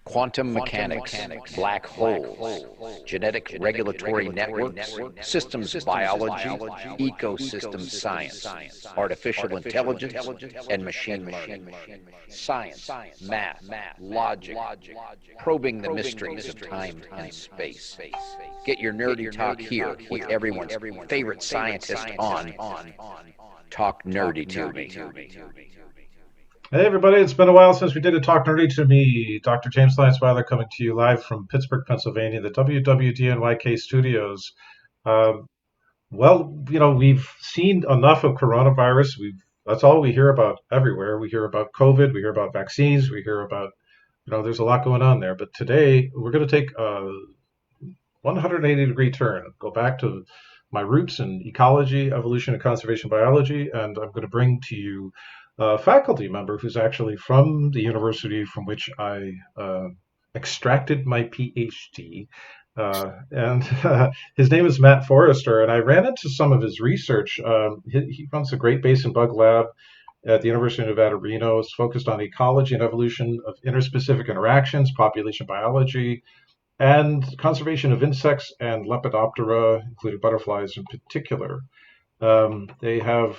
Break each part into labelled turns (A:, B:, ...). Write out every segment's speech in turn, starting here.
A: quantum mechanics, black holes, genetic regulatory networks, systems biology, ecosystem science, artificial intelligence, and machine learning. Science, math, logic, probing the mysteries of time and space. Get your nerdy talk here with everyone's favorite scientist on Talk Nerdy to Me.
B: Hey everybody, it's been a while since we did a Talk Nerdy to Me. Dr. James Lyons-Weiler coming to you live from Pittsburgh, Pennsylvania, the WWDNYK studios. We've seen enough of coronavirus. That's all we hear about everywhere. We hear about COVID, we hear about vaccines, we hear about, there's a lot going on there. But today we're going to take a 180-degree turn, go back to my roots in ecology, evolution, and conservation biology, and I'm going to bring to you a faculty member who's actually from the university from which I extracted my PhD. His name is Matt Forister, and I ran into some of his research. He runs the Great Basin Bug Lab at the University of Nevada, Reno. It's focused on ecology and evolution of interspecific interactions, population biology, and conservation of insects and Lepidoptera, including butterflies in particular. They're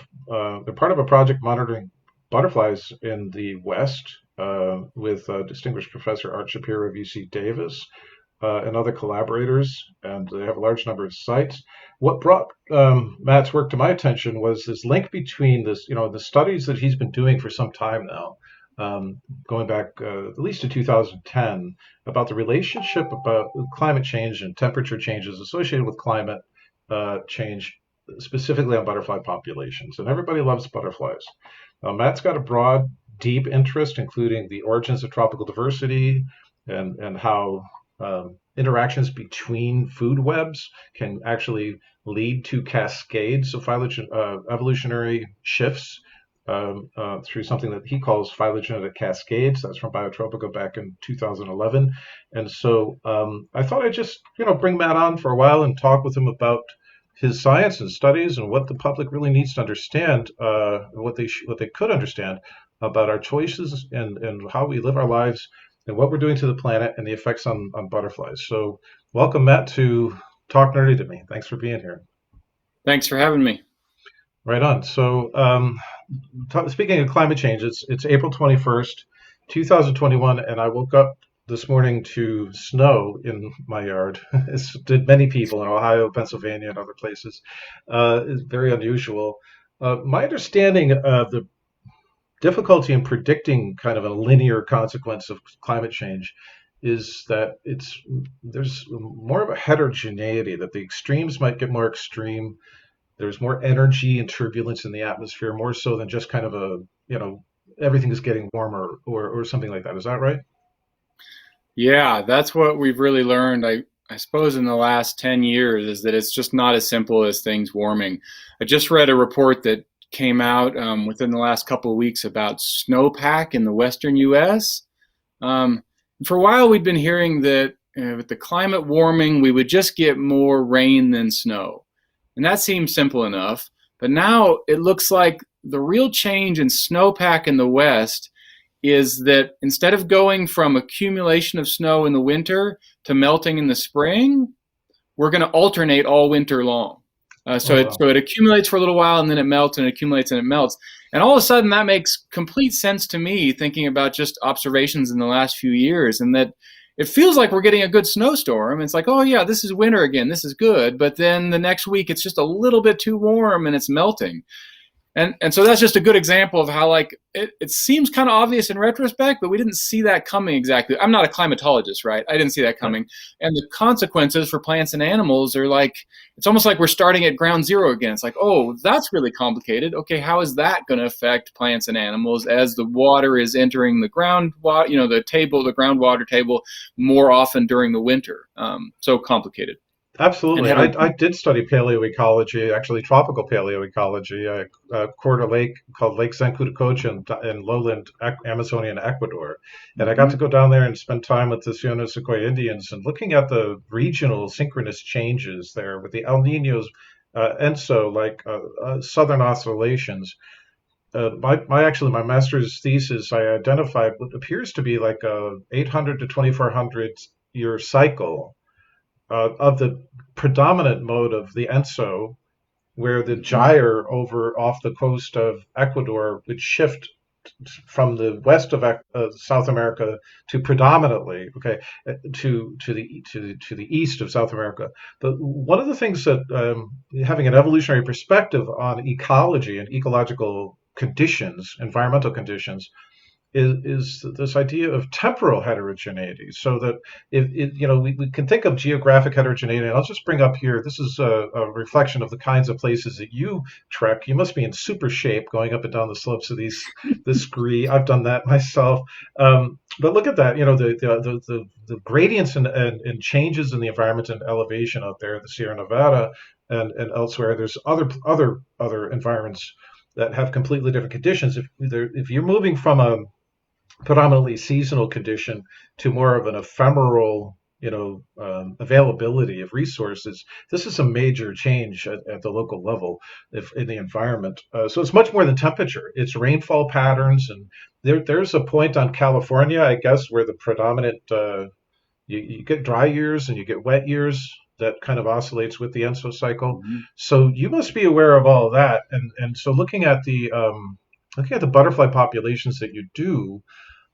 B: part of a project monitoring butterflies in the West with distinguished Professor Art Shapiro of UC Davis and other collaborators, and they have a large number of sites. What brought Matt's work to my attention was this link between the studies that he's been doing for some time now, going back at least to 2010, about the relationship about climate change and temperature changes associated with climate change, specifically on butterfly populations. And everybody loves butterflies. Matt's got a broad, deep interest, including the origins of tropical diversity and how interactions between food webs can actually lead to cascades of evolutionary shifts through something that he calls phylogenetic cascades. That's from Biotropica back in 2011. And so I thought I'd just bring Matt on for a while and talk with him about his science and studies and what the public really needs to understand, what they could understand about our choices and how we live our lives and what we're doing to the planet and the effects on butterflies. So welcome, Matt, to Talk Nerdy to Me. Thanks for being here.
C: Thanks for having me.
B: Right on. So speaking of climate change, it's April 21st, 2021, and I woke up this morning to snow in my yard, as did many people in Ohio, Pennsylvania, and other places. It's very unusual. My understanding of the difficulty in predicting kind of a linear consequence of climate change is that there's more of a heterogeneity, that the extremes might get more extreme. There's more energy and turbulence in the atmosphere, more so than just kind of everything is getting warmer or something like that. Is that right?
C: Yeah, that's what we've really learned, I suppose, in the last 10 years, is that it's just not as simple as things warming. I just read a report that came out within the last couple of weeks about snowpack in the western U.S. For a while, we'd been hearing that with the climate warming, we would just get more rain than snow. And that seems simple enough. But now it looks like the real change in snowpack in the West is that instead of going from accumulation of snow in the winter to melting in the spring, we're going to alternate all winter long. So it accumulates for a little while, and then it melts, and it accumulates, and it melts. And all of a sudden, that makes complete sense to me, thinking about just observations in the last few years, and that it feels like we're getting a good snowstorm. It's like, oh yeah, this is winter again, this is good. But then the next week, it's just a little bit too warm, and it's melting. And so that's just a good example of how it seems kind of obvious in retrospect, but we didn't see that coming exactly. I'm not a climatologist, right? I didn't see that coming. And the consequences for plants and animals are it's almost like we're starting at ground zero again. It's like, oh, that's really complicated. Okay, how is that going to affect plants and animals as the water is entering the groundwater, the groundwater table more often during the winter? So complicated.
B: Absolutely. I did study paleoecology, actually tropical paleoecology. I cored a lake called Lake San Cutacocha in lowland Amazonia in Ecuador. And I got to go down there and spend time with the Sequoia Indians and looking at the regional synchronous changes there with the El Niños, ENSO, southern oscillations. my master's thesis, I identified what appears to be like a 800 to 2400 year cycle of the predominant mode of the Enso, where the gyre over off the coast of Ecuador would shift from the west of South America to predominantly to the east of South America. But one of the things that having an evolutionary perspective on ecology and ecological conditions, environmental conditions, is this idea of temporal heterogeneity. So that we can think of geographic heterogeneity. And I'll just bring up here, this is a reflection of the kinds of places that you trek. You must be in super shape going up and down the slopes of this scree. I've done that myself. But look at that, the gradients and changes in the environment and elevation out there, the Sierra Nevada and elsewhere. There's other environments that have completely different conditions. If you're moving from a predominantly seasonal condition to more of an ephemeral, availability of resources, this is a major change at the local level in the environment. So it's much more than temperature. It's rainfall patterns, and there's a point on California, I guess, where the predominant you get dry years and you get wet years that kind of oscillates with the Enso cycle. Mm-hmm. So you must be aware of all of that, and so looking at the butterfly populations that you do.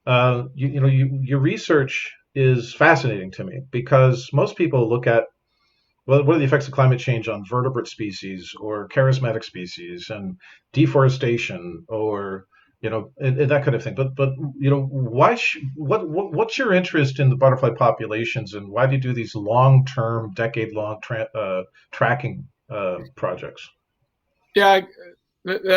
B: Your research is fascinating to me because most people look at, well, what are the effects of climate change on vertebrate species or charismatic species and deforestation or and that kind of thing. But what's your interest in the butterfly populations, and why do you do these long-term, decade-long tracking projects?
C: Yeah.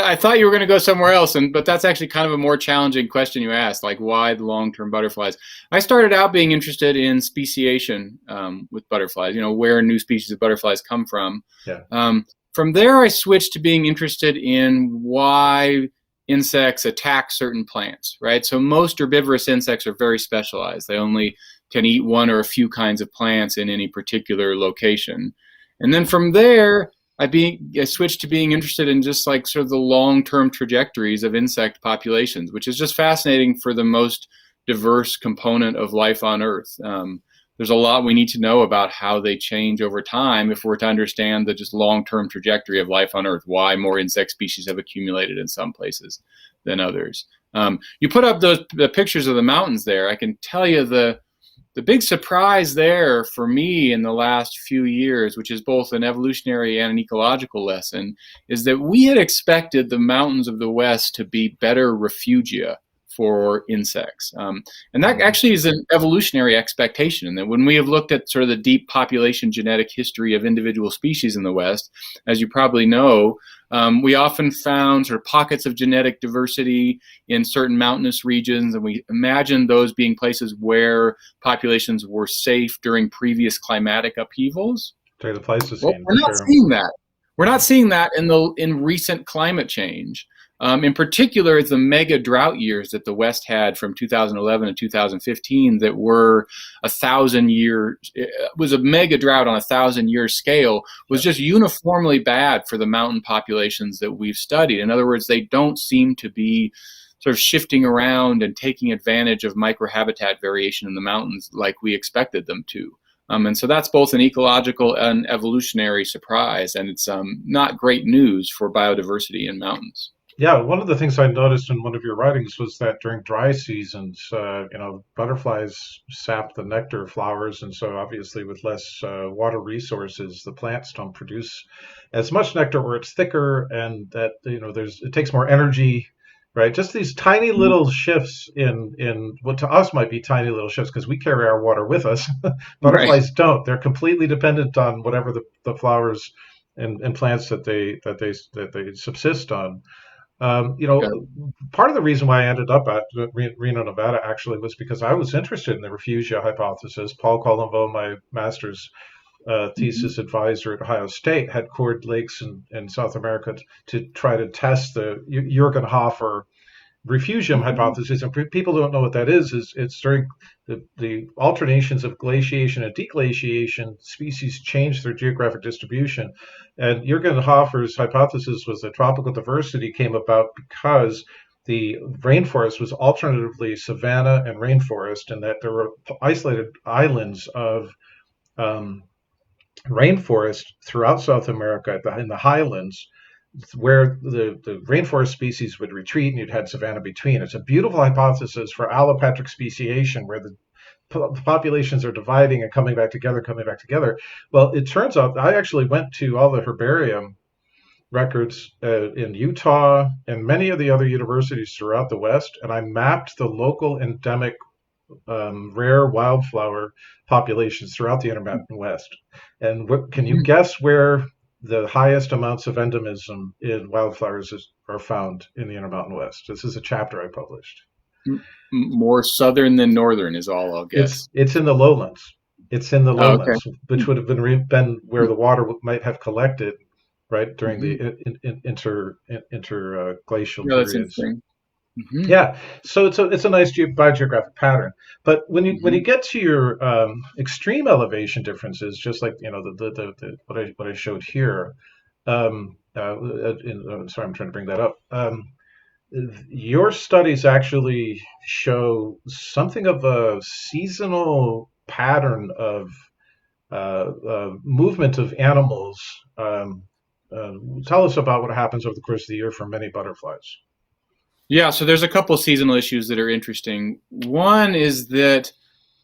C: I thought you were going to go somewhere else, but that's actually kind of a more challenging question you asked, like why the long-term butterflies. I started out being interested in speciation with butterflies, where new species of butterflies come from.
B: Yeah.
C: From there, I switched to being interested in why insects attack certain plants, right? So most herbivorous insects are very specialized. They only can eat one or a few kinds of plants in any particular location. And then from there, I switched to being interested in just like sort of the long-term trajectories of insect populations, which is just fascinating for the most diverse component of life on Earth. There's a lot we need to know about how they change over time if we're to understand the just long-term trajectory of life on Earth, why more insect species have accumulated in some places than others. You put up the pictures of the mountains there. I can tell you the big surprise there for me in the last few years, which is both an evolutionary and an ecological lesson, is that we had expected the mountains of the West to be better refugia for insects. And that actually is an evolutionary expectation. And that when we have looked at sort of the deep population genetic history of individual species in the West, as you probably know, we often found sort of pockets of genetic diversity in certain mountainous regions, and we imagined those being places where populations were safe during previous climatic upheavals.
B: We're
C: not seeing that. We're not seeing that in recent climate change. In particular, the mega drought years that the West had from 2011 to 2015 that were 1,000 years, it was a mega drought on 1,000-year scale, was just uniformly bad for the mountain populations that we've studied. In other words, they don't seem to be sort of shifting around and taking advantage of microhabitat variation in the mountains like we expected them to. And so that's both an ecological and evolutionary surprise, and it's not great news for biodiversity in mountains.
B: Yeah, one of the things I noticed in one of your writings was that during dry seasons, butterflies sap the nectar of flowers, and so obviously with less water resources, the plants don't produce as much nectar, or it's thicker, and that it takes more energy, right? Just these tiny little shifts in what to us might be tiny little shifts because we carry our water with us. Butterflies don't; they're completely dependent on whatever the flowers and plants that they subsist on. Part of the reason why I ended up at Reno, Nevada, actually, was because I was interested in the refugia hypothesis. Paul Colombo, my master's thesis advisor at Ohio State, had cored lakes in South America to try to test the Jürgenhofer, refugium hypothesis, and people don't know what that is it's during the alternations of glaciation and deglaciation, species change their geographic distribution. And Jürgen Hofer's hypothesis was that tropical diversity came about because the rainforest was alternatively savanna and rainforest, and that there were isolated islands of rainforest throughout South America in the highlands, where the rainforest species would retreat and you'd had savanna between. It's a beautiful hypothesis for allopatric speciation, where the populations are dividing and coming back together. Well, it turns out I actually went to all the herbarium records in Utah and many of the other universities throughout the West, and I mapped the local endemic rare wildflower populations throughout the Intermountain West. And can you guess where the highest amounts of endemism in wildflowers are found in the Intermountain West? This is a chapter I published.
C: More southern than northern is all I'll guess.
B: It's in the lowlands. It's in the lowlands, okay. Which would have been where the water might have collected, right, during the interglacial periods. Yeah, so it's a nice biogeographic pattern. But when you get to your extreme elevation differences, just like what I showed here, sorry, I'm trying to bring that up. Your studies actually show something of a seasonal pattern of movement of animals. Tell us about what happens over the course of the year for many butterflies.
C: Yeah, so there's a couple of seasonal issues that are interesting. One is that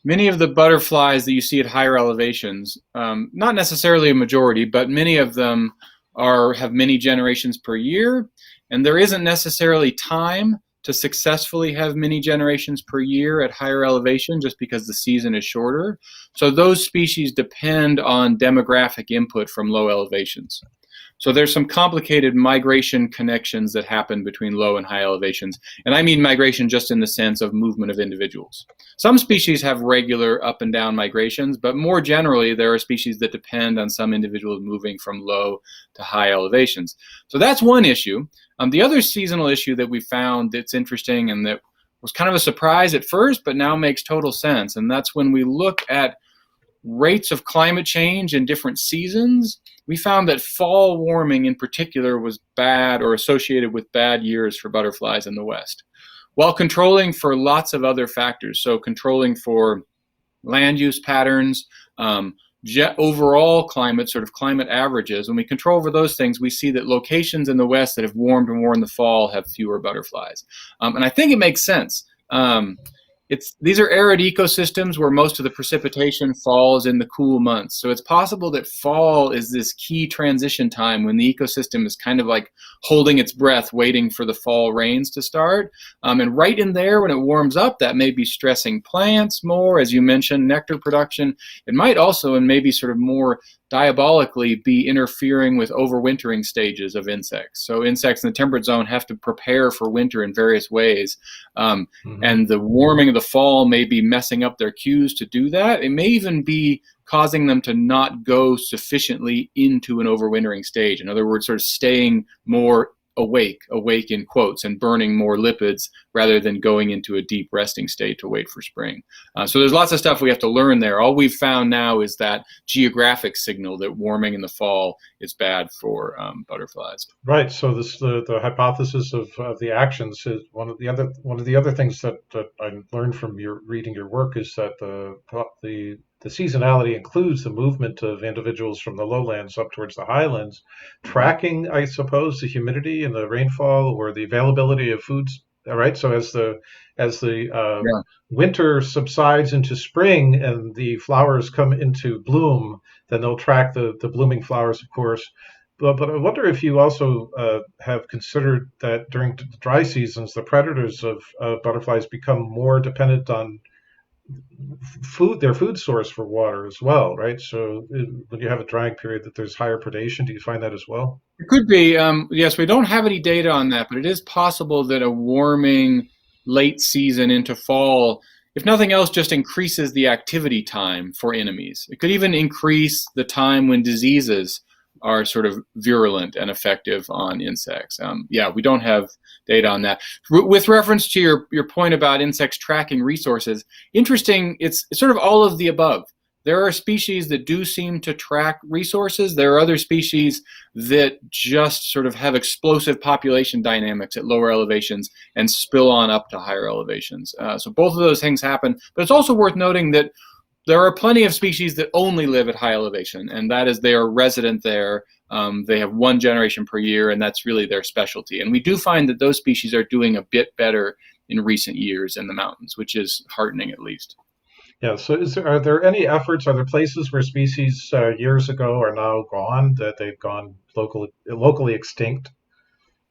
C: many of the butterflies that you see at higher elevations, not necessarily a majority, but many of them have many generations per year, and there isn't necessarily time to successfully have many generations per year at higher elevation just because the season is shorter. So those species depend on demographic input from low elevations. So there's some complicated migration connections that happen between low and high elevations. And I mean migration just in the sense of movement of individuals. Some species have regular up and down migrations, but more generally, there are species that depend on some individuals moving from low to high elevations. So that's one issue. The other seasonal issue that we found that's interesting and that was kind of a surprise at first, but now makes total sense. And that's when we look at rates of climate change in different seasons, we found that fall warming in particular was bad or associated with bad years for butterflies in the West, while controlling for lots of other factors. So controlling for land use patterns, overall climate, sort of climate averages. When we control over those things, we see that locations in the West that have warmed more in the fall have fewer butterflies. And I think it makes sense. These are arid ecosystems where most of the precipitation falls in the cool months. So it's possible that fall is this key transition time when the ecosystem is kind of like holding its breath, waiting for the fall rains to start. And right in there, when it warms up, that may be stressing plants more, as you mentioned, nectar production. It might also, and maybe sort of more diabolically, be interfering with overwintering stages of insects. So insects in the temperate zone have to prepare for winter in various ways. And the warming of the fall may be messing up their cues to do that. It may even be causing them to not go sufficiently into an overwintering stage. In other words, sort of staying more awake in quotes, and burning more lipids rather than going into a deep resting state to wait for spring. So there's lots of stuff we have to learn there. All we've found now is that geographic signal that warming in the fall is bad for butterflies.
B: Right. So the hypothesis of the actions is one of the other things that I learned from reading your work is that the seasonality includes the movement of individuals from the lowlands up towards the highlands, tracking, I suppose, the humidity and the rainfall or the availability of foods. All right. So as the winter subsides into spring and the flowers come into bloom, then they'll track the blooming flowers, of course. But I wonder if you also have considered that during the dry seasons, the predators of butterflies become more dependent on their food source for water as well, right? So when you have a drying period, that there's higher predation. Do you find that as well?
C: It could be. Yes, we don't have any data on that, but it is possible that a warming late season into fall, if nothing else, just increases the activity time for enemies. It could even increase the time when diseases are sort of virulent and effective on insects. Yeah, we don't have data on that. With reference to your point about insects tracking resources, interesting, it's sort of all of the above. There are species that do seem to track resources. There are other species that just sort of have explosive population dynamics at lower elevations and spill on up to higher elevations. So both of those things happen, but it's also worth noting that there are plenty of species that only live at high elevation, and that is they are resident there. They have one generation per year, and that's really their specialty. And we do find that those species are doing a bit better in recent years in the mountains, which is heartening at least.
B: Yeah, so are there any efforts, are there places where species years ago are now gone, that they've gone locally extinct?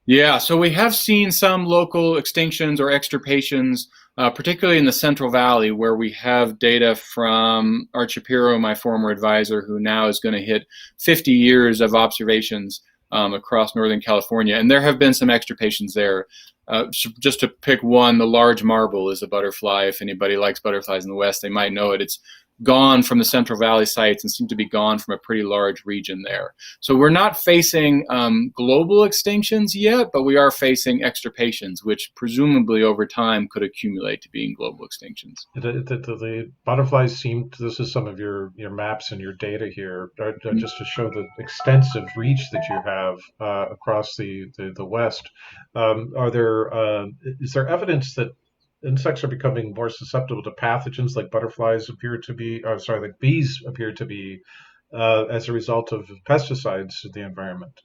C: Yeah, so we have seen some local extinctions or extirpations, particularly in the Central Valley, where we have data from Art Shapiro, my former advisor, who now is going to hit 50 years of observations across Northern California. And there have been some extirpations there. Just to pick one, the large marble is a butterfly. If anybody likes butterflies in the West, they might know it. It's gone from the Central Valley sites and seem to be gone from a pretty large region there. So we're not facing global extinctions yet, but we are facing extirpations, which presumably over time could accumulate to being global extinctions.
B: The butterflies seem, this is some of your maps and your data here, just to show the extensive reach that you have across the West. Is there evidence that insects are becoming more susceptible to pathogens like butterflies appear to be, like bees appear to be, as a result of pesticides in the environment?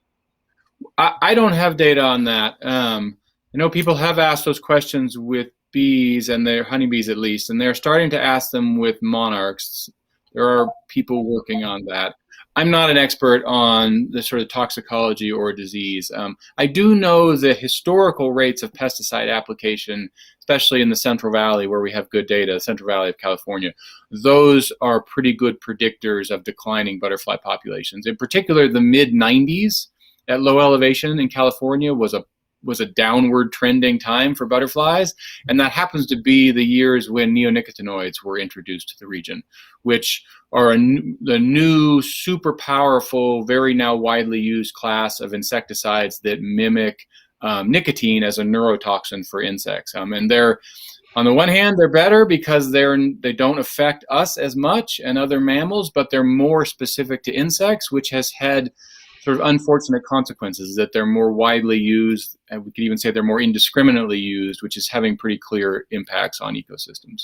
C: I don't have data on that. I know people have asked those questions with bees and their honeybees at least, and they're starting to ask them with monarchs. There are people working on that. I'm not an expert on the sort of toxicology or disease. I do know the historical rates of pesticide application, especially in the Central Valley where we have good data, Central Valley of California. Those are pretty good predictors of declining butterfly populations. In particular, the mid-90s at low elevation in California was a downward trending time for butterflies, and that happens to be the years when neonicotinoids were introduced to the region, which are the new super powerful, very now widely used class of insecticides that mimic nicotine as a neurotoxin for insects. And they're, on the one hand, they're better because they don't affect us as much and other mammals, but they're more specific to insects, which has had sort of unfortunate consequences, that they're more widely used, and we could even say they're more indiscriminately used, which is having pretty clear impacts on ecosystems.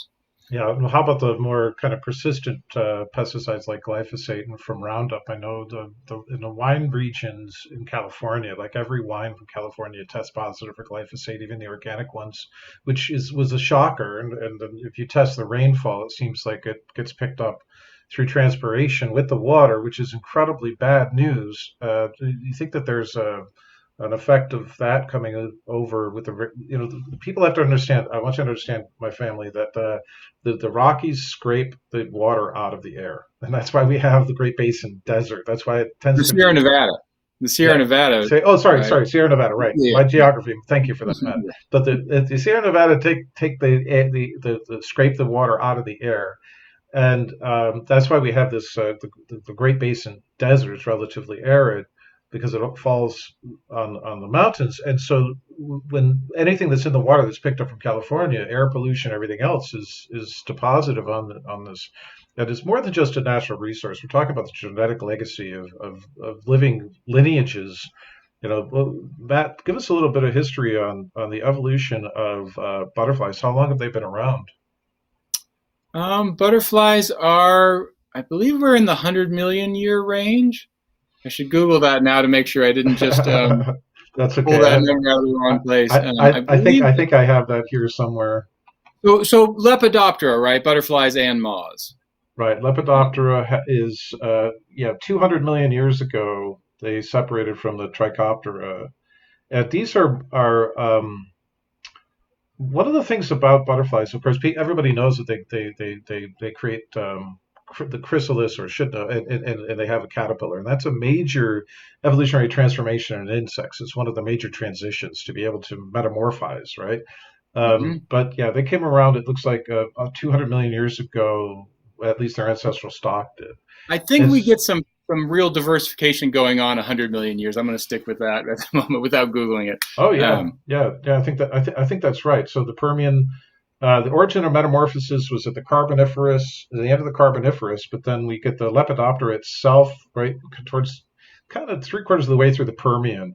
B: Yeah, well, how about the more kind of persistent pesticides like glyphosate and from Roundup? I know in the wine regions in California, like every wine from California tests positive for glyphosate, even the organic ones, which was a shocker. And if you test the rainfall, it seems like it gets picked up through transpiration with the water, which is incredibly bad news. Do you think that there's an effect of that coming over with the people have to understand? I want you to understand, my family, that the Rockies scrape the water out of the air, and that's why we have the Great Basin desert. That's why it tends to be
C: the Sierra Nevada.
B: Sorry, Sierra Nevada, right? Yeah. My geography. Thank you for that, Matt. But the Sierra Nevada take the scrape the water out of the air. And that's why we have this the Great Basin desert is relatively arid because it falls on the mountains. And so when anything that's in the water that's picked up from California, air pollution, everything else is depositive on this. And it's more than just a natural resource. We're talking about the genetic legacy of living lineages. Matt, give us a little bit of history on the evolution of butterflies. How long have they been around?
C: Butterflies are, I believe we're in the 100 million year range. I should Google that now to make sure I didn't just
B: that's okay.
C: pull that number out of the wrong place.
B: I think I have that here somewhere.
C: So Lepidoptera, right? Butterflies and moths.
B: Right. Lepidoptera is 200 million years ago they separated from the Trichoptera. And these are one of the things about butterflies, of course, everybody knows that they create the chrysalis, or should know, and they have a caterpillar, and that's a major evolutionary transformation in insects. It's one of the major transitions to be able to metamorphize, right? But yeah, they came around. It looks like 200 million years ago. At least their ancestral stock did.
C: I think we get some some real diversification going on 100 million years. I'm going to stick with that at the moment without Googling it.
B: Oh yeah, yeah. I think I think that's right. So the Permian, the origin of metamorphosis was at the Carboniferous, the end of the Carboniferous, but then we get the Lepidoptera itself right towards kind of 3/4 of the way through the Permian.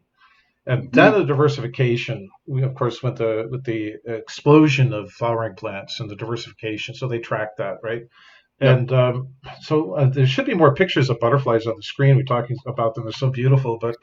B: And then the diversification, we of course went with the explosion of flowering plants and the diversification. So they tracked that, right? And there should be more pictures of butterflies on the screen. We're talking about them; they're so beautiful. But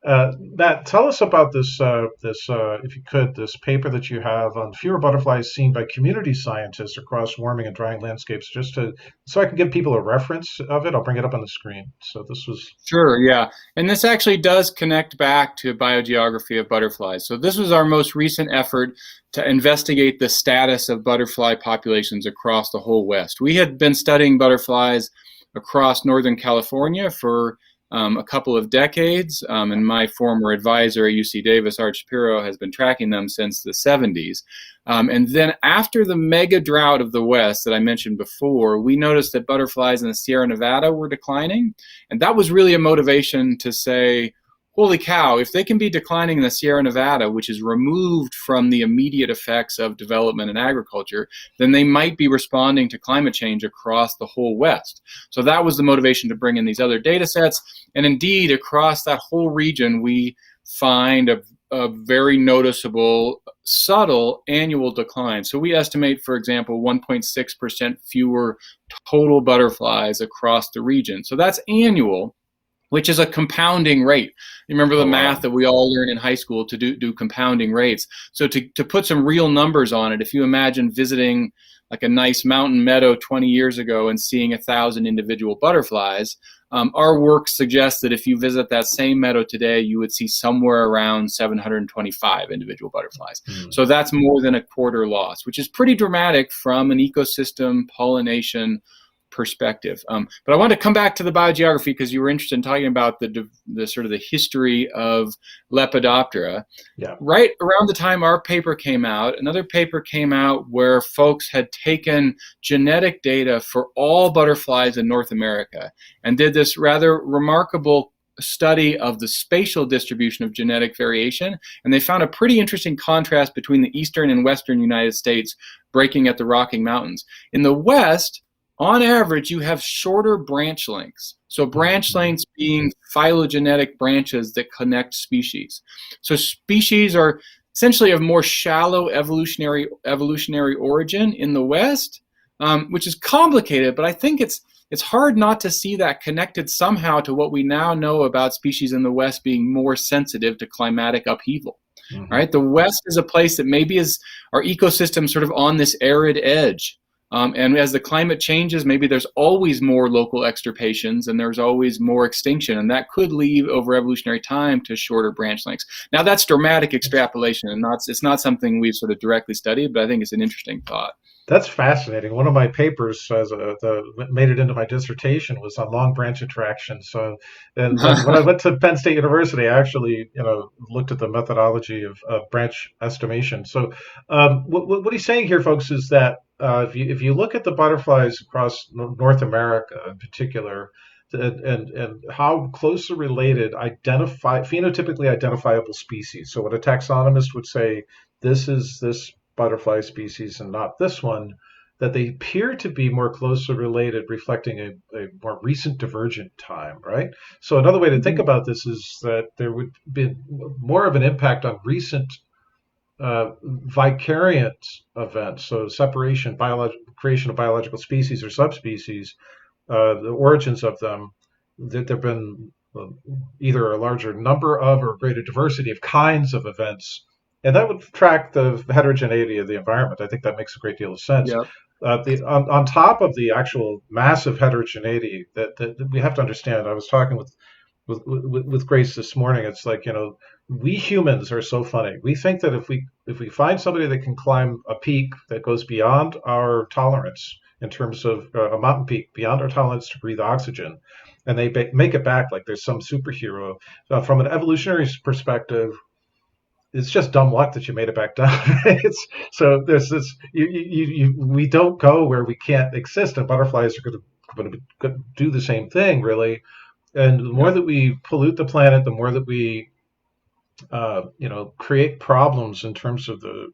B: Matt, tell us about this, if you could, this paper that you have on fewer butterflies seen by community scientists across warming and drying landscapes. So I can give people a reference of it. I'll bring it up on the screen. So this was
C: sure, yeah, and this actually does connect back to biogeography of butterflies. So this was our most recent effort to investigate the status of butterfly populations across the whole West. We had been studying butterflies across Northern California for a couple of decades, and my former advisor at UC Davis, Art Shapiro, has been tracking them since the 70s. And then after the mega drought of the West that I mentioned before, we noticed that butterflies in the Sierra Nevada were declining, and that was really a motivation to say, holy cow, if they can be declining in the Sierra Nevada, which is removed from the immediate effects of development and agriculture, then they might be responding to climate change across the whole West. So that was the motivation to bring in these other data sets. And indeed, across that whole region, we find a very noticeable, subtle annual decline. So we estimate, for example, 1.6% fewer total butterflies across the region. So that's annual, which is a compounding rate. You remember the math that we all learned in high school to do compounding rates. So to put some real numbers on it, if you imagine visiting like a nice mountain meadow 20 years ago and seeing 1,000 individual butterflies, our work suggests that if you visit that same meadow today, you would see somewhere around 725 individual butterflies. So that's more than a quarter loss, which is pretty dramatic from an ecosystem pollination perspective. But I want to come back to the biogeography because you were interested in talking about the sort of the history of Lepidoptera.
B: Yeah.
C: Right around the time our paper came out, another paper came out where folks had taken genetic data for all butterflies in North America and did this rather remarkable study of the spatial distribution of genetic variation, and they found a pretty interesting contrast between the eastern and western United States breaking at the Rocky Mountains. In the West, on average, you have shorter branch lengths. So branch lengths being phylogenetic branches that connect species. So species are essentially of more shallow evolutionary origin in the West, which is complicated, but I think it's hard not to see that connected somehow to what we now know about species in the West being more sensitive to climatic upheaval. Right? The West is a place that maybe is our ecosystem sort of on this arid edge. And as the climate changes, maybe there's always more local extirpations and there's always more extinction, and that could lead over evolutionary time to shorter branch lengths. Now that's dramatic extrapolation, and it's not something we've sort of directly studied, but I think it's an interesting thought.
B: That's fascinating. One of my papers made it into my dissertation was on long branch attraction. So, and when I went to Penn State University, I actually, looked at the methodology of branch estimation. So, what he's saying here, folks, is that if you look at the butterflies across North America in particular, and how closely related phenotypically identifiable species. So, what a taxonomist would say, this is this butterfly species and not this one, that they appear to be more closely related, reflecting a more recent divergent time, right? So another way to think about this is that there would be more of an impact on recent vicariant events, so separation, creation of biological species or subspecies, the origins of them, that there have been either a larger number of or greater diversity of kinds of events. And that would track the heterogeneity of the environment. I think that makes a great deal of sense.
C: Yep.
B: On top of the actual massive heterogeneity that we have to understand, I was talking with Grace this morning. It's like, we humans are so funny. We think that if we find somebody that can climb a peak that goes beyond our tolerance in terms of a mountain peak, beyond our tolerance to breathe oxygen, and they make it back like there's some superhero, from an evolutionary perspective, it's just dumb luck that you made it back down. So there's this, we don't go where we can't exist, and butterflies are going to do the same thing, really. And the more that we pollute the planet, the more that we, create problems in terms of the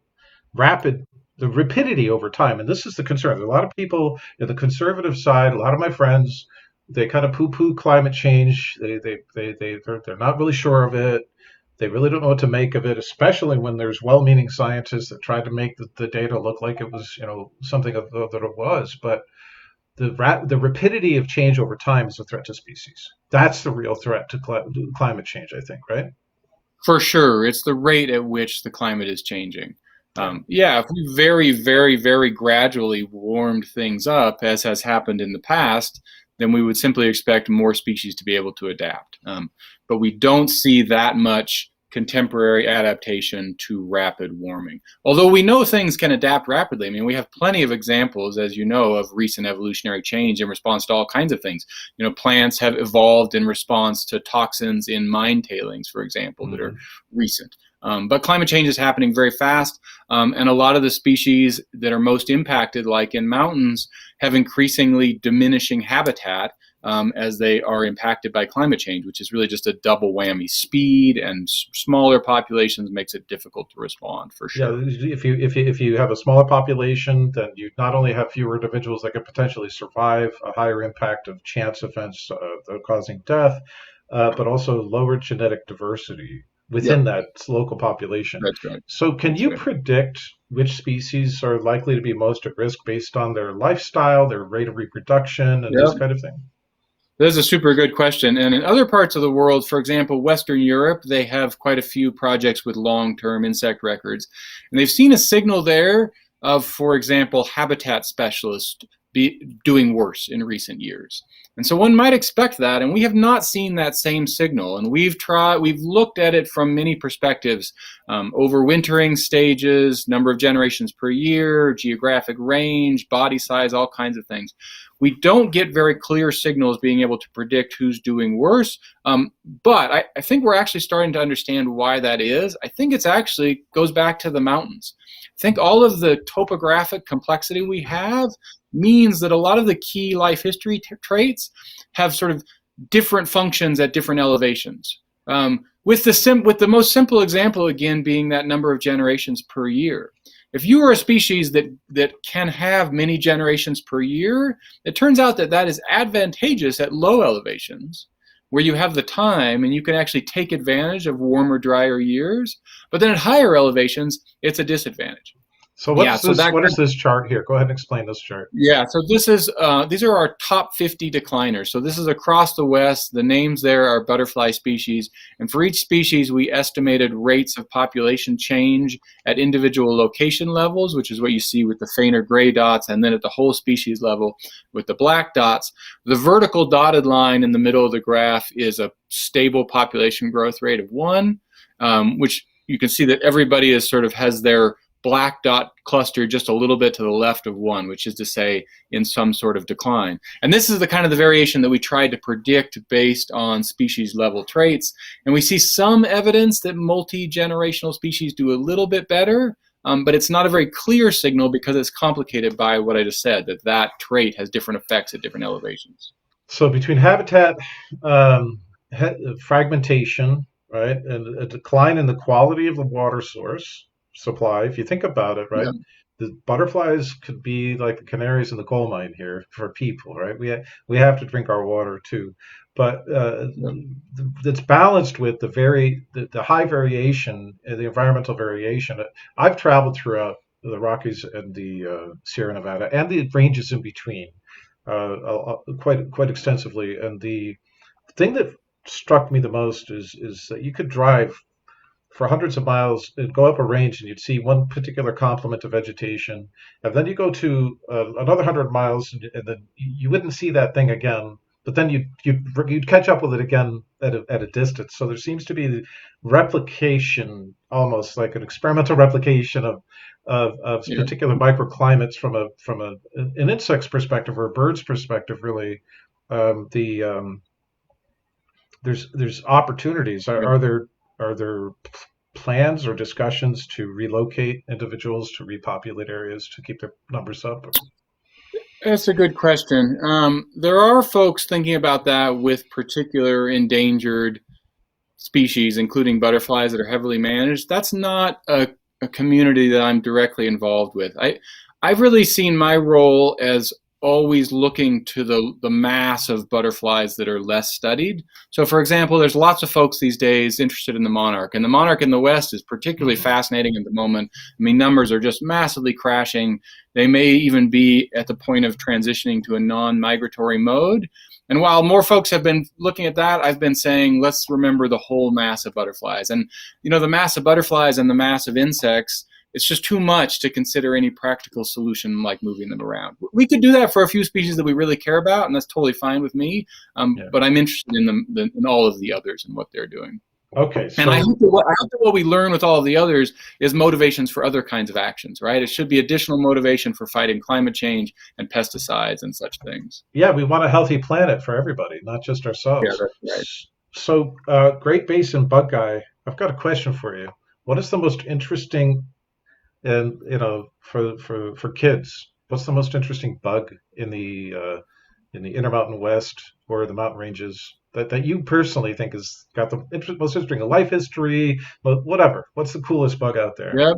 B: rapidity over time. And this is the concern. A lot of people in the conservative side, a lot of my friends, they kind of poo-poo climate change. They're not really sure of it. They really don't know what to make of it, especially when there's well-meaning scientists that tried to make the data look like it was, something that it was. But the rapidity of change over time is a threat to species. That's the real threat to climate change, I think, right?
C: For sure. It's the rate at which the climate is changing. If we very, very, very gradually warmed things up, as has happened in the past, then we would simply expect more species to be able to adapt. But we don't see that much contemporary adaptation to rapid warming. Although we know things can adapt rapidly. I mean, we have plenty of examples, as you know, of recent evolutionary change in response to all kinds of things. Plants have evolved in response to toxins in mine tailings, for example, that are recent. But climate change is happening very fast, and a lot of the species that are most impacted, like in mountains, have increasingly diminishing habitat as they are impacted by climate change, which is really just a double whammy. Speed and smaller populations makes it difficult to respond, for sure.
B: Yeah, if you have a smaller population, then you not only have fewer individuals that could potentially survive, a higher impact of chance events causing death, but also lower genetic diversity within that local population.
C: That's right.
B: So can you predict which species are likely to be most at risk based on their lifestyle, their rate of reproduction, and this kind of thing?
C: This is a super good question. And in other parts of the world, for example, Western Europe, they have quite a few projects with long-term insect records. And they've seen a signal there of, for example, habitat specialists doing worse in recent years. And so one might expect that, and we have not seen that same signal. And we've looked at it from many perspectives, overwintering stages, number of generations per year, geographic range, body size, all kinds of things. We don't get very clear signals being able to predict who's doing worse, but I think we're actually starting to understand why that is. I think it's actually goes back to the mountains. I think all of the topographic complexity we have means that a lot of the key life history traits have sort of different functions at different elevations. With the most simple example, again, being that number of generations per year. If you are a species that can have many generations per year, it turns out that is advantageous at low elevations, where you have the time and you can actually take advantage of warmer, drier years. But then at higher elevations, it's a disadvantage.
B: So what is this chart here? Go ahead and explain this chart.
C: Yeah, so this is these are our top 50 decliners. So this is across the West. The names there are butterfly species. And for each species, we estimated rates of population change at individual location levels, which is what you see with the fainter gray dots, and then at the whole species level with the black dots. The vertical dotted line in the middle of the graph is a stable population growth rate of 1, which you can see that everybody has their black dot cluster just a little bit to the left of 1, which is to say in some sort of decline. And this is the kind of the variation that we tried to predict based on species level traits. And we see some evidence that multi-generational species do a little bit better, but it's not a very clear signal because it's complicated by what I just said, that trait has different effects at different elevations.
B: So between habitat fragmentation, right, and a decline in the quality of the water source supply, if you think about it, right, the butterflies could be like the canaries in the coal mine here for people, right? We have to drink our water too, but it's balanced with the high variation, the environmental variation. I've traveled throughout the Rockies and the Sierra Nevada and the ranges in between quite extensively, and the thing that struck me the most is that you could drive for hundreds of miles and go up a range and you'd see one particular complement of vegetation, and then you go to another 100 miles and then you wouldn't see that thing again, but then you'd catch up with it again at a distance. So there seems to be replication, almost like an experimental replication of particular microclimates from an insect's perspective or a bird's perspective, really. There's opportunities. Are there plans or discussions to relocate individuals to repopulate areas to keep their numbers up?
C: That's a good question. There are folks thinking about that with particular endangered species, including butterflies that are heavily managed. That's not a community that I'm directly involved with. I've really seen my role as always looking to the mass of butterflies that are less studied. So for example, there's lots of folks these days interested in the monarch, and the monarch in the West is particularly fascinating at the moment. I mean, numbers are just massively crashing. They may even be at the point of transitioning to a non-migratory mode. And while more folks have been looking at that, I've been saying, let's remember the whole mass of butterflies. And, you know, the mass of butterflies and the mass of insects, it's just too much to consider any practical solution like moving them around. We could do that for a few species that we really care about, and that's totally fine with me. But I'm interested in all of the others and what they're doing.
B: Okay, so
C: And I hope that what we learn with all of the others is motivations for other kinds of actions, right? It should be additional motivation for fighting climate change and pesticides and such things.
B: yeah, we want a healthy planet for everybody, not just
C: Yeah,
B: ourselves.
C: that's right.
B: So, Great Basin bug guy, I've got a question for you. What is the most interesting, and for kids, what's the most interesting bug in the Intermountain West or the mountain ranges that you personally think has got the most interesting life history, whatever? What's the coolest bug out there?
C: Yep.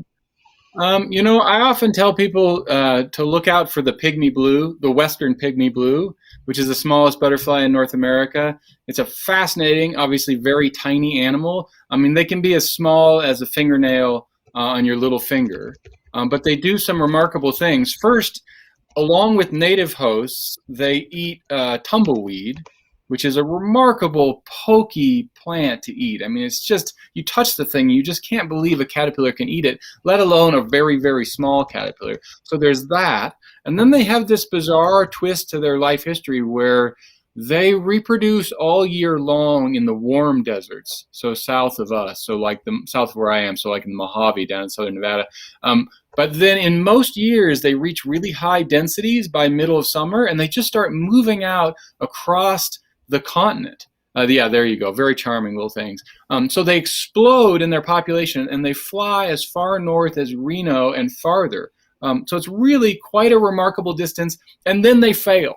C: You know, I often tell people to look out for the pygmy blue, the western pygmy blue, which is the smallest butterfly in North America. It's a fascinating, obviously very tiny animal. I mean, they can be as small as a fingernail on your little finger, but they do some remarkable things. First, along with native hosts, they eat tumbleweed, which is a remarkable pokey plant to eat. I mean, it's just, you touch the thing, you just can't believe a caterpillar can eat it, let alone a very, very small caterpillar. So there's that. And then they have this bizarre twist to their life history where they reproduce all year long in the warm deserts, so south of us, so like the south of where I am, so like in the Mojave down in southern Nevada. But then in most years, they reach really high densities by middle of summer, and they just start moving out across the continent. Yeah, there you go. Very charming little things. So they explode in their population, and they fly as far north as Reno and farther. So it's really quite a remarkable distance, and then they fail.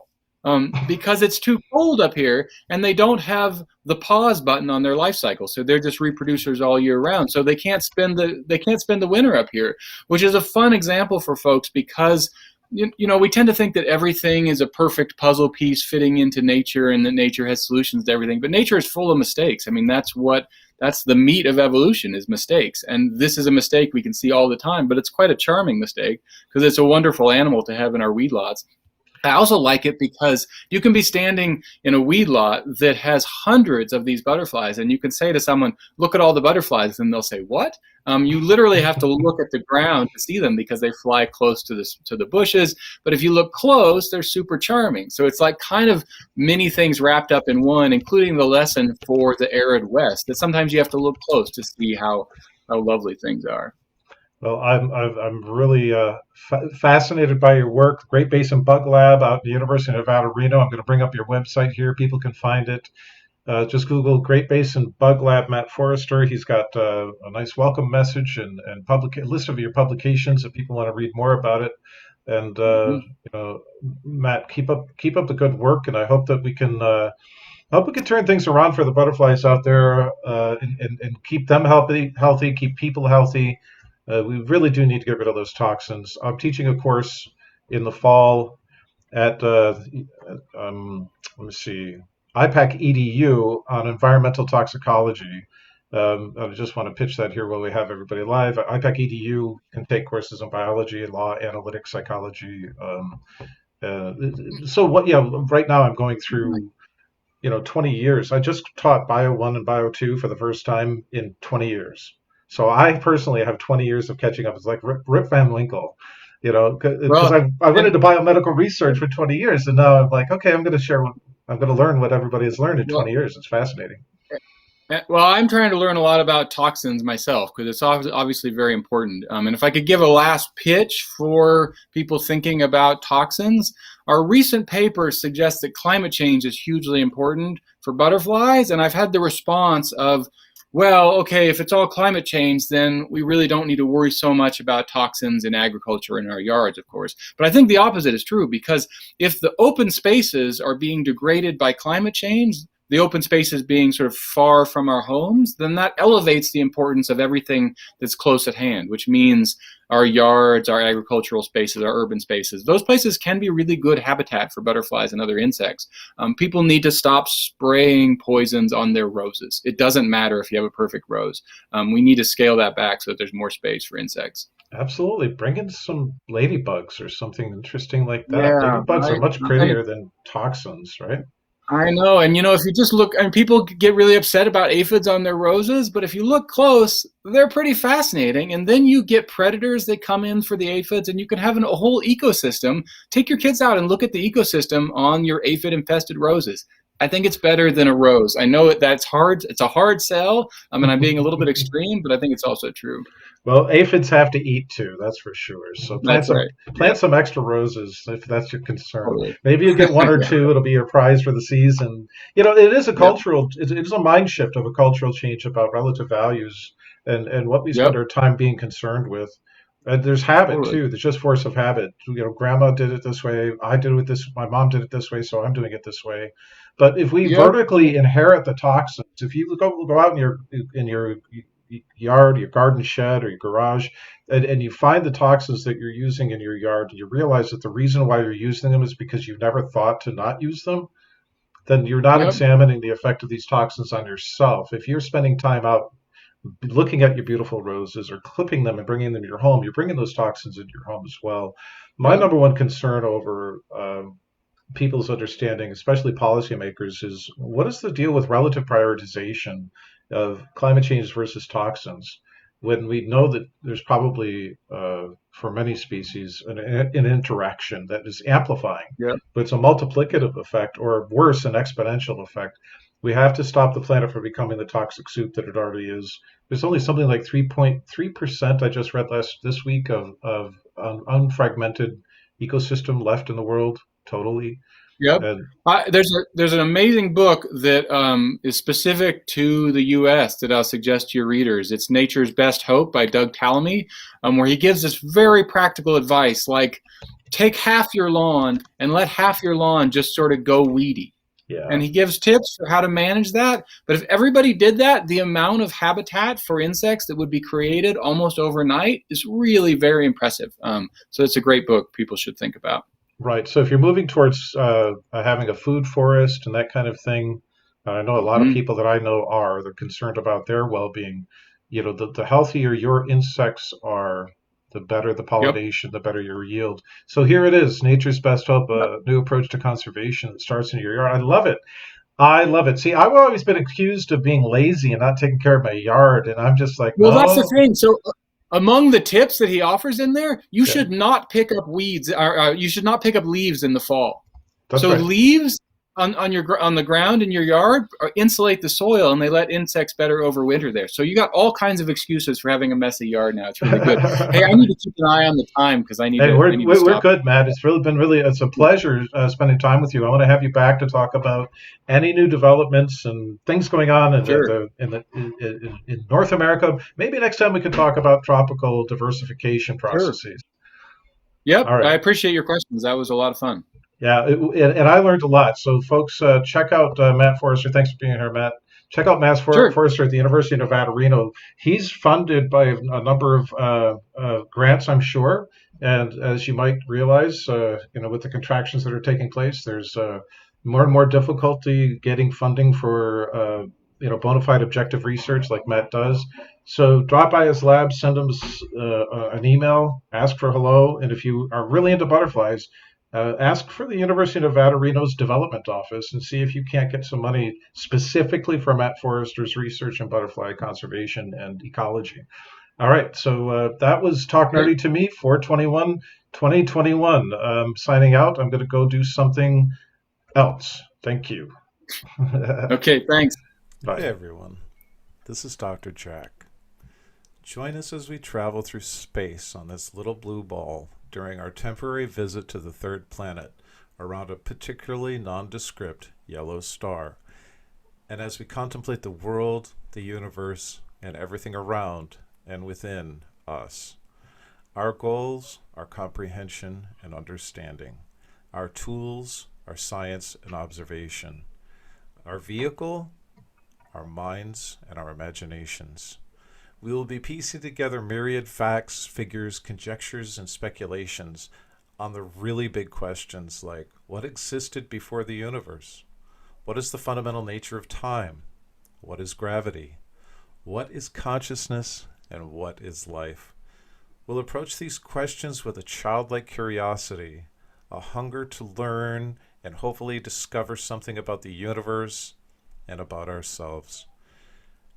C: Because it's too cold up here, and they don't have the pause button on their life cycle, so they're just reproducers all year round. So they can't spend the winter up here, which is a fun example for folks because you know we tend to think that everything is a perfect puzzle piece fitting into nature, and that nature has solutions to everything. But nature is full of mistakes. I mean, that's the meat of evolution is mistakes, and this is a mistake we can see all the time. But it's quite a charming mistake because it's a wonderful animal to have in our weed lots. I also like it because you can be standing in a weed lot that has hundreds of these butterflies, and you can say to someone, look at all the butterflies, and they'll say, what? You literally have to look at the ground to see them because they fly close to the bushes. But if you look close, they're super charming. So it's like kind of many things wrapped up in one, including the lesson for the arid West, that sometimes you have to look close to see how lovely things are.
B: Well, I'm really fascinated by your work. Great Basin Bug Lab out at the University of Nevada, Reno. I'm going to bring up your website here. People can find it. Just Google Great Basin Bug Lab, Matt Forister. He's got a nice welcome message and a list of your publications if people want to read more about it. And Matt, keep up the good work, and I hope that we can turn things around for the butterflies out there and keep them healthy, keep people healthy. We really do need to get rid of those toxins. I'm teaching a course in the fall at let me see, IPAC EDU on environmental toxicology. I just want to pitch that here while we have everybody live. IPAC EDU can take courses in biology, law, analytics, psychology. Right now I'm going through 20 years. I just taught Bio 1 and Bio 2 for the first time in 20 years. So I personally have 20 years of catching up. It's like Rip Van Winkle, because I went into biomedical research for 20 years, and now I'm like, okay, I'm going to learn what everybody has learned in 20 years. It's fascinating.
C: Well, I'm trying to learn a lot about toxins myself because it's obviously very important. And if I could give a last pitch for people thinking about toxins, our recent paper suggests that climate change is hugely important for butterflies, and I've had the response of well, okay, if it's all climate change, then we really don't need to worry so much about toxins in agriculture in our yards, of course. But I think the opposite is true, because if the open spaces are being degraded by climate change, the open spaces being sort of far from our homes, then that elevates the importance of everything that's close at hand, which means our yards, our agricultural spaces, our urban spaces. Those places can be really good habitat for butterflies and other insects. People need to stop spraying poisons on their roses. It doesn't matter if you have a perfect rose. We need to scale that back so that there's more space for insects.
B: Absolutely. Bring in some ladybugs or something interesting like that.
C: Yeah,
B: Ladybugs are
C: right.
B: much prettier than toxins, right?
C: I know, and if you just look, and people get really upset about aphids on their roses, but if you look close, they're pretty fascinating. And then you get predators that come in for the aphids, and you can have a whole ecosystem. Take your kids out and look at the ecosystem on your aphid-infested roses. I think it's better than a rose. I know that's hard. It's a hard sell. I mean, I'm being a little bit extreme, but I think it's also true.
B: Well, aphids have to eat too, that's for sure. So
C: That's right.
B: plant some extra roses if that's your concern.
C: Totally.
B: Maybe you get one or
C: Yeah.
B: two, it'll be your prize for the season. It is a
C: Yep.
B: cultural, it is a mind shift of a cultural change about relative values and what we spend
C: Yep.
B: our time being concerned with. And there's habit
C: Totally.
B: too. There's just force of habit. Grandma did it this way. I did it this. My mom did it this way, so I'm doing it this way. But if we
C: Yep.
B: vertically inherit the toxins, if you go out in your yard, your garden shed, or your garage, and you find the toxins that you're using in your yard, and you realize that the reason why you're using them is because you've never thought to not use them, then you're not
C: Yep.
B: examining the effect of these toxins on yourself. If you're spending time out looking at your beautiful roses or clipping them and bringing them to your home, you're bringing those toxins into your home as well. My
C: Yep.
B: number one concern over people's understanding, especially policymakers, is what is the deal with relative prioritization of climate change versus toxins when we know that there's probably, for many species, an interaction that is amplifying,
C: Yep.
B: but it's a multiplicative effect or worse, an exponential effect. We have to stop the planet from becoming the toxic soup that it already is. There's only something like 3.3% I just read this week of unfragmented ecosystem left in the world totally.
C: Yep.
B: And
C: There's an amazing book that is specific to the U.S. that I'll suggest to your readers. It's Nature's Best Hope by Doug Tallamy, where he gives this very practical advice, like take half your lawn and let half your lawn just sort of go weedy.
B: yeah,
C: And he gives tips for how to manage that. But if everybody did that, the amount of habitat for insects that would be created almost overnight is really very impressive. So it's a great book people should think about.
B: right. So if you're moving towards having a food forest and that kind of thing, I know a lot of
C: Mhm.
B: people that I know they're concerned about their well-being. The healthier your insects are, the better the
C: Yep.
B: pollination, the better your yield. So here it is, Nature's Best Hope,
C: Yep.
B: a new approach to conservation that starts in your yard. I love it. I love it. See, I've always been accused of being lazy and not taking care of my yard, and I'm just like,
C: Well, that's the
B: no,
C: thing. So among the tips that he offers in there, you
B: yeah,
C: should not pick up weeds, or you should not pick up leaves in the fall.
B: that's
C: So
B: right.
C: leaves on the ground in your yard insulate the soil, and they let insects better overwinter there. So you got all kinds of excuses for having a messy yard now. It's really good. Hey, I need to keep an eye on the time because I need
B: Hey,
C: to
B: we're
C: stop.
B: good, Matt. It's a pleasure spending time with you. I want to have you back to talk about any new developments and things going on
C: Sure.
B: in North America. Maybe next time we can talk about tropical diversification
C: Sure.
B: processes.
C: Yep.
B: All right.
C: I appreciate your questions. That was a lot of fun.
B: Yeah, and I learned a lot. So, folks, check out Matt Forister. Thanks for being here, Matt. Check out Matt
C: Sure.
B: Forister at the University of Nevada, Reno. He's funded by a number of grants, I'm sure. And as you might realize, with the contractions that are taking place, there's more and more difficulty getting funding for bona fide objective research like Matt does. So drop by his lab, send him an email, ask for hello, and if you are really into butterflies, ask for the University of Nevada, Reno's development office and see if you can't get some money specifically for Matt Forister's research in butterfly conservation and ecology. All right, so that was Talk
C: Okay.
B: Nerdy to Me, 4/21/2021. Signing out. I'm going to go do something else. Thank you.
C: Okay. Thanks.
B: Bye.
D: Hey everyone, this is Dr. Jack. Join us as we travel through space on this little blue ball during our temporary visit to the third planet around a particularly nondescript yellow star. And as we contemplate the world, the universe, and everything around and within us. Our goals are comprehension and understanding. Our tools are science and observation. Our vehicle, our minds and our imaginations. We will be piecing together myriad facts, figures, conjectures, and speculations on the really big questions like what existed before the universe? What is the fundamental nature of time? What is gravity? What is consciousness? And what is life? We'll approach these questions with a childlike curiosity, a hunger to learn and hopefully discover something about the universe and about ourselves.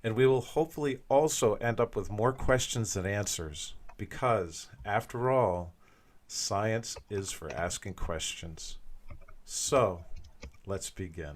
D: And we will hopefully also end up with more questions than answers, because, after all, science is for asking questions. So, let's begin.